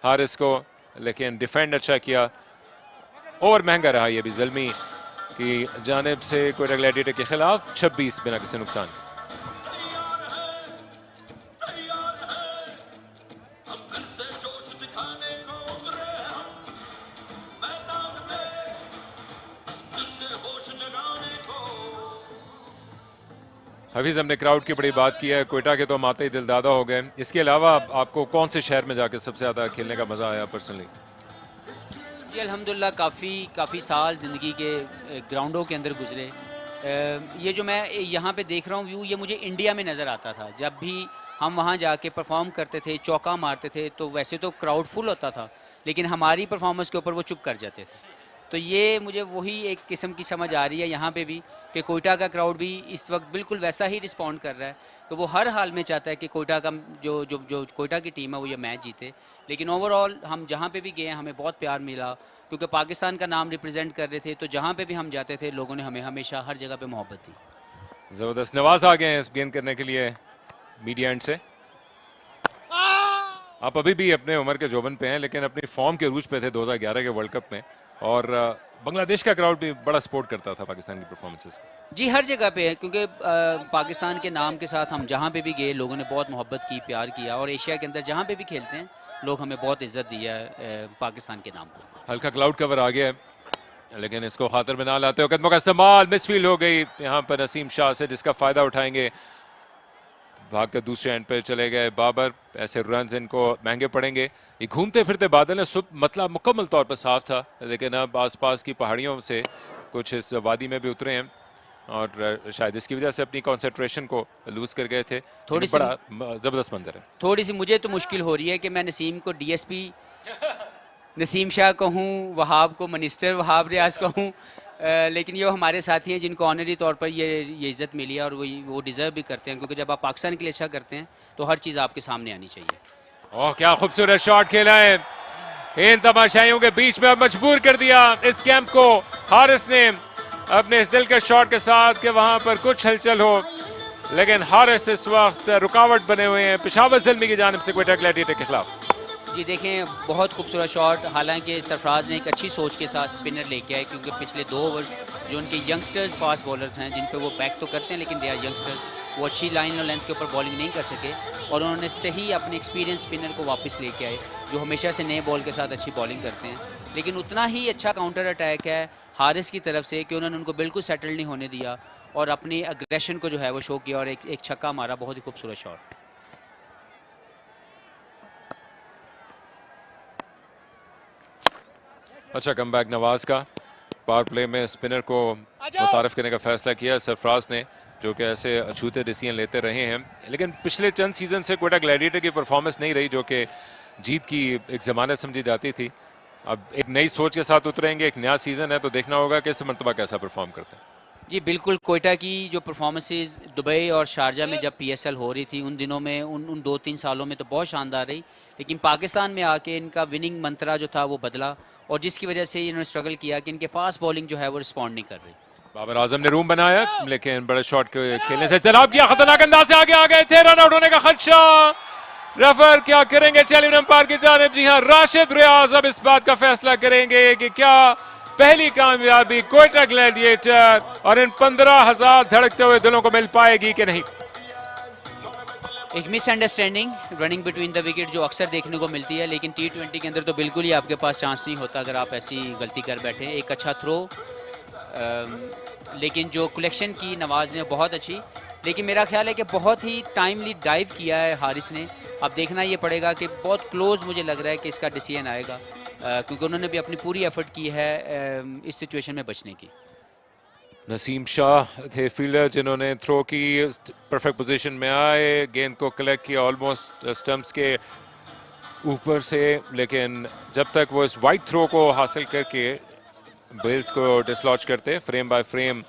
हारिस को, लेकिन डिफेंड अच्छा किया। ओवर महंगा रहा ये भी ज़ल्मी की जानिब से कोयटा ग्लैडिएटर के खिलाफ 26 बिना किसी नुकसान। हफीज, हमने क्राउड की बड़ी बात की है, कोयटा के तो हम आते ही दिलदादा हो गए। इसके अलावा आपको कौन से शहर में जाकर सबसे ज़्यादा खेलने का मज़ा आया पर्सनली? जी अल्हम्दुलिल्लाह काफ़ी साल ज़िंदगी के ग्राउंडों के अंदर गुजरे। ये जो मैं यहाँ पे देख रहा हूँ व्यू, ये मुझे इंडिया में नज़र आता था। जब भी हम वहाँ जाके परफॉर्म करते थे, चौका मारते थे, तो वैसे तो क्राउड फुल होता था, लेकिन हमारी परफॉर्मेंस के ऊपर वो चुप कर जाते थे। तो ये मुझे वही एक किस्म की समझ आ रही है यहाँ पे भी कि कोयटा का क्राउड भी इस वक्त बिल्कुल वैसा ही रिस्पॉन्ड कर रहा है। तो वो हर हाल में चाहता है कि कोयटा का जो कोयटा की टीम है वो ये मैच जीते। लेकिन ओवरऑल हम जहाँ पे भी गए हमें बहुत प्यार मिला, क्योंकि पाकिस्तान का नाम रिप्रेजेंट कर रहे थे। तो जहाँ पे भी हम जाते थे लोगों ने हमें हमेशा हर जगह पे मोहब्बत दी। ज़बरदस्त। नवाज आ गए हैं इस गेंद करने के लिए मीडिया एंड से। आप अभी भी अपने उम्र के जोबन पे हैं, लेकिन अपनी फॉर्म के रूज पे थे 2011 के वर्ल्ड कप में, और बांग्लादेश का क्राउड भी बड़ा सपोर्ट करता था पाकिस्तान की परफॉर्मेंसेस को। जी हर जगह पे है, क्योंकि पाकिस्तान के नाम के साथ हम जहाँ पे भी गए लोगों ने बहुत मोहब्बत की, प्यार किया। और एशिया के अंदर जहाँ पे भी खेलते हैं लोग हमें बहुत इज्जत दिया है पाकिस्तान के नाम को। हल्का क्लाउड कवर आ गया है, लेकिन इसको खातर में ना लाते हो। कदमों का इस्तेमाल, मिसफील्ड हो गई यहाँ पर नसीम शाह से, जिसका फायदा उठाएंगे। भाग कर दूसरे एंड पे चले गए बाबर। ऐसे रन इनको महंगे पड़ेंगे। ये घूमते फिरते बादल है, मतलब मुकम्मल तौर पर साफ था, लेकिन अब आसपास की पहाड़ियों से कुछ इस वादी में भी उतरे हैं, और शायद इसकी वजह से अपनी कंसंट्रेशन को लूज कर गए थे। थोड़ी सी बड़ा जबरदस्त मंजर है। थोड़ी सी मुझे तो मुश्किल हो रही है कि मैं नसीम को डीएसपी नसीम शाह कहूँ, वहाब को मिनिस्टर वहाब रियाज कहूँ, लेकिन ये हमारे साथी हैं जिनको ऑनरी तौर पर ये इज़्ज़त मिली है, और वो डिज़र्व भी करते हैं, क्योंकि जब आप पाकिस्तान के लिए अच्छा करते हैं तो हर चीज़ आपके सामने आनी चाहिए। ओह, क्या खूबसूरत शॉट खेला है। इन तमाशाइयों के बीच में अब मजबूर कर दिया इस कैंप को हारिस ने अपने इस दिल के शॉट के साथ कि वहां पर कुछ हलचल हो, लेकिन हारिस इस वक्त रुकावट बने हुए हैं पेशावर ज़ल्मी की जानिब से कोयटा ग्लैडिएटर के खिलाफ। जी देखें, बहुत खूबसूरत शॉट। हालांकि सरफराज ने एक अच्छी सोच के साथ स्पिनर लेके आए, क्योंकि पिछले 2 ओवर्स जो उनके यंगस्टर्स फास्ट बॉलर्स हैं जिन पे वो बैक तो करते हैं, लेकिन दे आर यंगस्टर्स, वो अच्छी लाइन और लेंथ के ऊपर बॉलिंग नहीं कर सके, और उन्होंने सही अपने एक्सपीरियंस स्पिनर को वापस लेके आए जो हमेशा से नए बॉल के साथ अच्छी बॉलिंग करते हैं। लेकिन उतना ही अच्छा काउंटर अटैक है हारिस की तरफ से कि उन्होंने उनको बिल्कुल सेटल नहीं होने दिया और अपनी अग्रेशन को जो है वो शो किया, और एक छक्का मारा। बहुत ही खूबसूरत शॉट। अच्छा कमबैक नवाज का। पावर प्ले में स्पिनर को मुतारफ करने का फैसला किया सरफराज ने, जो कि ऐसे अछूते डिसीजन लेते रहे हैं, लेकिन पिछले चंद सीजन से कोयटा ग्लैडिएटर की परफॉर्मेंस नहीं रही जो कि जीत की एक जमानत समझी जाती थी। अब एक नई सोच के साथ उतरेंगे, एक नया सीजन है, तो देखना होगा कि इस मरतबा कैसा परफॉर्म करते हैं। जी बिल्कुल, कोयटा की जो परफॉर्मेंसेस दुबई और शारजा में जब पीएसएल हो रही थी उन दिनों में, उन 2-3 सालों में तो बहुत शानदार रही, लेकिन पाकिस्तान में आके इनका विनिंग मंत्रा जो था वो बदला, और जिसकी वजह से इन्होंने स्ट्रगल किया कि इनके फास्ट बॉलिंग जो है वो रिस्पॉन्ड नहीं कर रही। बाबर आजम ने रूम बनाया, लेकिन बड़े शॉट के खेलने से तलाब किया, खतरनाक अंदाज से आगे आ गए थे, रन आउट होने का खदशा। रेफर क्या करेंगे चैलेंज अंपायर की जानिब? जी हाँ, राशिद रियाज अब इस बात का फैसला करेंगे कि क्या पहली कामयाबी कोयटा ग्लैडिएटर और इन 15,000 धड़कते हुए दिलों को मिल पाएगी कि नहीं। एक misunderstanding running between the wicket जो अक्सर देखने को मिलती है, लेकिन T20 के अंदर तो बिल्कुल ही आपके पास चांस नहीं होता अगर आप ऐसी गलती कर बैठे। एक अच्छा थ्रो, लेकिन जो कलेक्शन की नवाज ने बहुत अच्छी, लेकिन मेरा ख्याल है कि बहुत ही टाइमली डाइव किया है हारिस ने। अब देखना ये पड़ेगा कि बहुत क्लोज मुझे लग रहा है कि इसका डिसीजन आएगा, क्योंकि उन्होंने भी अपनी पूरी एफर्ट की है इस सिचुएशन में बचने की। नसीम शाह थे फील्डर जिन्होंने थ्रो की, परफेक्ट पोजीशन में आए, गेंद को कलेक्ट किया ऑलमोस्ट स्टंप्स के ऊपर से, लेकिन जब तक वो इस वाइड थ्रो को हासिल करके बेल्स को डिसलॉज करते, फ्रेम बाय फ्रेम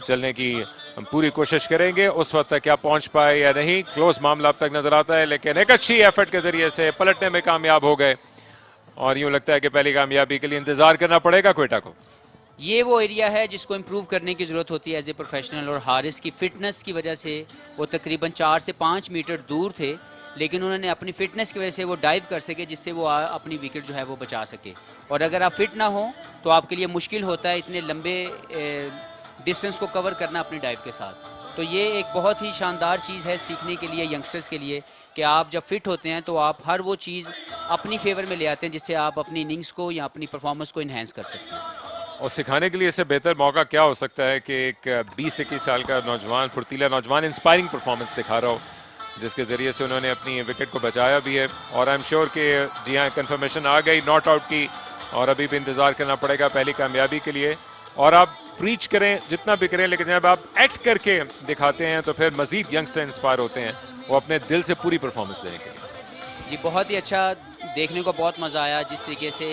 चलने की हम पूरी कोशिश करेंगे। उस वक्त तक क्या पहुंच पाए या नहीं, क्लोज मामला अब तक नजर आता है, लेकिन एक अच्छी एफर्ट के जरिए से पलटने में कामयाब हो गए, और यूं लगता है कि पहली कामयाबी के लिए इंतजार करना पड़ेगा कोयटा को। ये वो एरिया है जिसको इम्प्रूव करने की ज़रूरत होती है एज ए प्रोफेशनल, और हारिस की फिटनेस की वजह से वो तकरीबन 4 से 5 मीटर दूर थे, लेकिन उन्होंने अपनी फिटनेस की वजह से वो डाइव कर सके, जिससे वो अपनी विकेट जो है वो बचा सके। और अगर आप फिट ना हो तो आपके लिए मुश्किल होता है इतने लंबे डिस्टेंस को कवर करना अपनी डाइव के साथ। तो ये एक बहुत ही शानदार चीज़ है सीखने के लिए यंगस्टर्स के लिए, कि आप जब फिट होते हैं तो आप हर वो चीज़ अपनी फेवर में ले आते हैं जिससे आप अपनी इनिंग्स को या अपनी परफॉर्मेंस को इन्हेंस कर सकते हैं। और सिखाने के लिए इससे बेहतर मौका क्या हो सकता है कि एक 20-21 साल का नौजवान, फुर्तीला नौजवान इंस्पायरिंग परफॉर्मेंस दिखा रहा हो, जिसके ज़रिए से उन्होंने अपनी विकेट को बचाया भी है। और आई एम श्योर कि जी हाँ, कन्फर्मेशन आ गई नॉट आउट की, और अभी भी इंतज़ार करना पड़ेगा पहली कामयाबी के लिए। और आप प्रीच करें जितना भी करें, लेकिन जब आप एक्ट करके दिखाते हैं तो फिर मज़ीद यंगस्टर इंस्पायर होते हैं वो अपने दिल से पूरी परफॉर्मेंस देने के लिए। जी बहुत ही अच्छा, देखने को बहुत मज़ा आया जिस तरीके से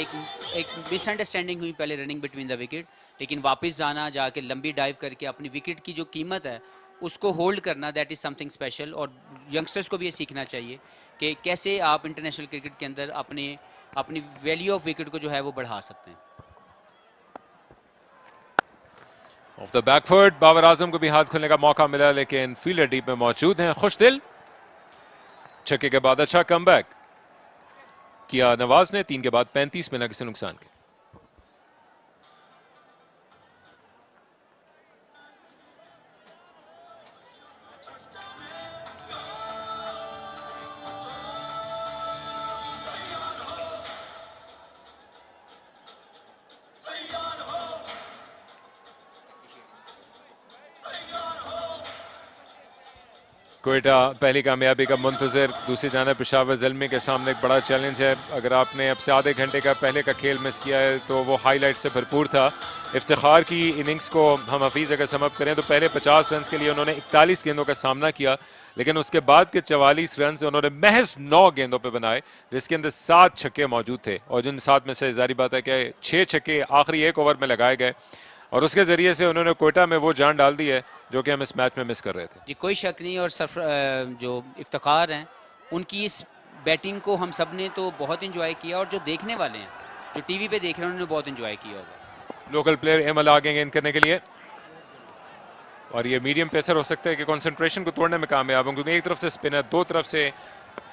एक मिसअंडरस्टैंडिंग हुई पहले रनिंग बिटवीन द विकेट, लेकिन वापस जाना, जाके लंबी डाइव करके अपनी विकेट की जो कीमत है उसको होल्ड करना, दैट इज़ समथिंग स्पेशल। और यंगस्टर्स को भी ये सीखना चाहिए कि कैसे आप इंटरनेशनल क्रिकेट के अंदर अपनी वैल्यू ऑफ विकेट को जो है वो बढ़ा सकते हैं। Of the back foot Babar Azam को भी हाथ खोलने का मौका मिला, लेकिन फील्डर डीप में मौजूद हैं खुशदिल। छक्के के बाद अच्छा कमबैक किया नवाज ने, 3 के बाद 35 बिना किसी नुकसान के। क्वेटा पहली कामयाबी का मुंतजर, दूसरी जाने पेशावर ज़ल्मी के सामने एक बड़ा चैलेंज है। अगर आपने अब से आधे घंटे का पहले का खेल मिस किया है तो वो हाईलाइट से भरपूर था। इफ्तिखार की इनिंग्स को हम हफीज़ अगर समअप करें तो पहले 50 रन के लिए उन्होंने 41 गेंदों का सामना किया, लेकिन उसके बाद के 44 रन से उन्होंने महज 9 गेंदों पे बनाए, जिसके अंदर 7 छक्के मौजूद थे। और जिन 7 में से जारी बात है कि 6 छक्के आखिरी 1 ओवर में लगाए गए, और उसके जरिए से उन्होंने कोयटा में वो जान डाल दी है जो कि हम इस मैच में मिस कर रहे थे। जी कोई शक नहीं। और जो इफ्तिखार हैं उनकी इस बैटिंग को हम सब ने तो बहुत इंजॉय किया, और जो देखने वाले हैं, जो टीवी पे देख रहे हैं, उन्होंने बहुत इंजॉय किया होगा। लोकल प्लेयर एमल आगे गेंद करने के लिए, और ये मीडियम पेसर हो सकता है कि कंसंट्रेशन को तोड़ने में कामयाब हों, क्योंकि एक तरफ से स्पिनर, दो तरफ से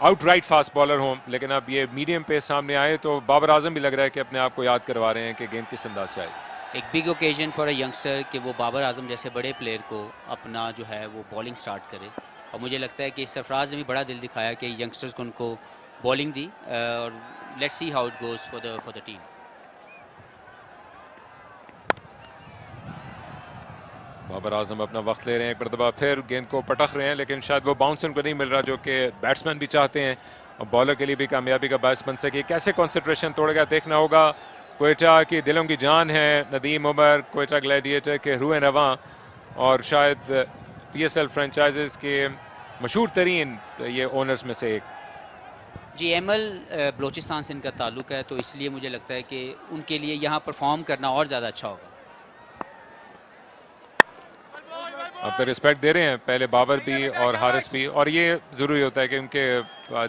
आउटराइट फास्ट बॉलर हों। लेकिन अब ये मीडियम पेस सामने आए तो बाबर आजम भी लग रहा है कि अपने आप को याद करवा रहे हैं कि गेंद किस अंदाज से आई। एक big occasion for a youngster कि वो बाबर आजम जैसे बड़े प्लेयर को अपना जो है वो बॉलिंग स्टार्ट करे। और मुझे लगता है कि सरफराज ने भी बड़ा दिल दिखाया कि यंगस्टर्स को उनको बॉलिंग दी, और let's see how it goes for the team. Babar Azam अपना वक्त ले रहे हैं, एक मरतबा फिर गेंद को पटक रहे हैं, लेकिन शायद वो बाउंस उनको नहीं मिल रहा जो कि बैट्समैन भी चाहते हैं और बॉलर के लिए भी कामयाबी का बायस बन सके। कैसे कंसंट्रेशन तोड़ेगा देखना होगा। कोयटा की दिलों की जान है नदीम उमर, कोयटा ग्लैडिएटर के रूए रवां, और शायद PSL फ्रेंचाइजेस के मशहूर तरीन ये ओनर्स में से एक। जी एमल बलोचिस्तान से इनका ताल्लुक़ है, तो इसलिए मुझे लगता है कि उनके लिए यहाँ परफॉर्म करना और ज़्यादा अच्छा होगा। अब तो रिस्पेक्ट दे रहे हैं पहले बाबर भी और हारिस भी, और ये ज़रूरी होता है कि उनके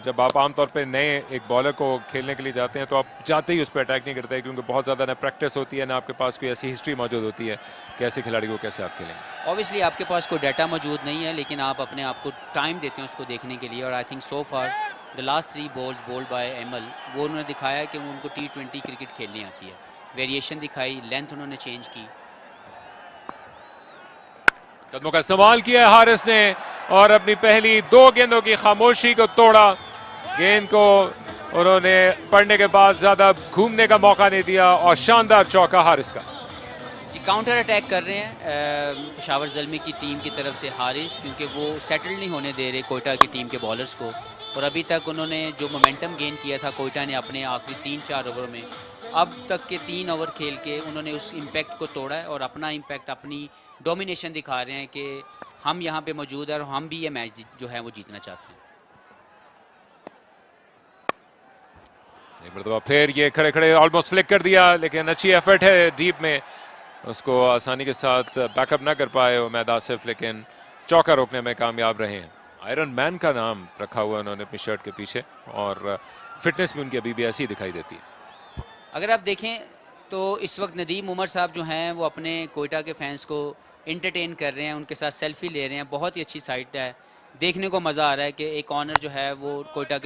जब आप आमतौर पे नए एक बॉलर को खेलने के लिए जाते हैं तो आप जाते ही उस पर अटैक नहीं करते, क्योंकि बहुत ज़्यादा ना प्रैक्टिस होती है ना आपके पास कोई ऐसी हिस्ट्री मौजूद होती है कि ऐसे खिलाड़ी को कैसे आप खेलेंगे। ऑब्वियसली आपके पास कोई डाटा मौजूद नहीं है, लेकिन आप अपने आप को टाइम देते हैं उसको देखने के लिए। और I think so far the last 3 balls bowled by एमल, वो उन्होंने दिखाया कि वो उनको T20 क्रिकेट खेलनी आती है। वेरिएशन दिखाई, लेंथ उन्होंने चेंज की। कदमों का इस्तेमाल किया है हारिस ने, और अपनी पहली 2 गेंदों की खामोशी को तोड़ा। गेंद को उन्होंने पढ़ने के बाद ज्यादा घूमने का मौका नहीं दिया, और शानदार चौका हारिस का। काउंटर अटैक कर रहे हैं पेशावर ज़ल्मी की टीम की तरफ से हारिस, क्योंकि वो सेटल नहीं होने दे रहे कोयटा की टीम के बॉलर्स को। और अभी तक उन्होंने जो मोमेंटम गेन किया था कोयटा ने अपने आखिरी 3-4 ओवर में, अब तक के 3 ओवर खेल के उन्होंने उस इम्पैक्ट को तोड़ा है, और अपना इम्पैक्ट, अपनी डोमिनेशन दिखा रहे हैं कि हम यहाँ पे मौजूद हैं और हम भी ये मैच जो है वो जीतना चाहते हैं। एक मरतबा फिर ये खड़े खड़े ऑलमोस्ट फ्लिक कर दिया, लेकिन अच्छी एफर्ट है डीप में, उसको आसानी के साथ बैकअप ना कर पाए उमैद आसिफ, लेकिन चौका रोकने में कामयाब रहे हैं। आयरन मैन का नाम रखा हुआ उन्होंने अपनी शर्ट के पीछे, और फिटनेस भी उनकी अभी भी ऐसी दिखाई देती है। अगर आप देखें तो इस वक्त नदीम उमर साहब जो हैं वो अपने कोयटा के फैंस को इंटरटेन कर रहे हैं, उनके साथ सेल्फी ले रहे हैं। बहुत ही अच्छी साइट है देखने को मज़ा आ रहा है कि एक ऑनर जो है वो कोयटा